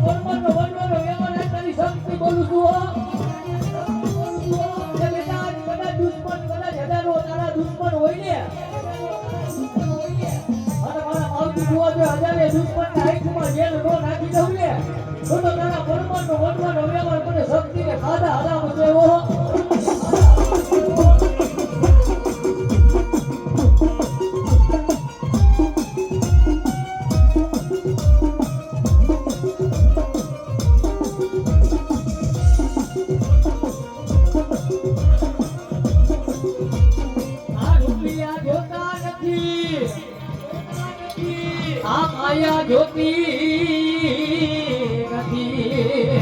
પરમાનો વનવાનો વ્યવહાર તારી શક્તિ બોલું છું હો એ બેટા આજ કદાચ દુશ્મન કદાચ હજારો તારા દુશ્મન હોય ને અને મારા માવતી જોવા જો હજારે દુશ્મન ના હાથમાં જેલ નો નાખી દઉં ને તો તારા પરમાનો વનવાનો વ્યવહાર મને શક્તિને ખાધા હરામ દેવો માયા જ્યોતિ નથી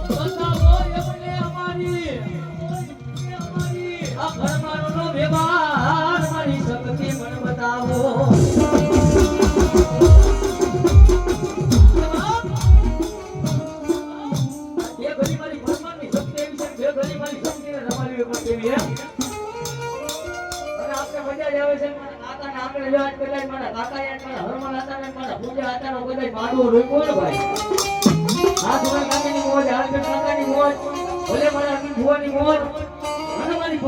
બતાવો એમને અમારી આ પરમાણુનો વ્યવહાર મારી શક્તિ મને બતાવો એ ઘણી મારી પરમાણુની શક્તિ એવી છે જે ઘણી મારી શક્તિને રમાડવી પણ કેવી હે મજા આવે છે કાકા ને આપણે જો આજ કદાચ મારા કાકા યાદ મારા હરમન હતા ને મારા પૂજા હતા નો કદાચ માડવો રોક્યો ને ભાઈ આ સુરા કાકાની મોજ હાલ કાકાની મોજ ભલે મારા ભુવાની મોજ અને મારી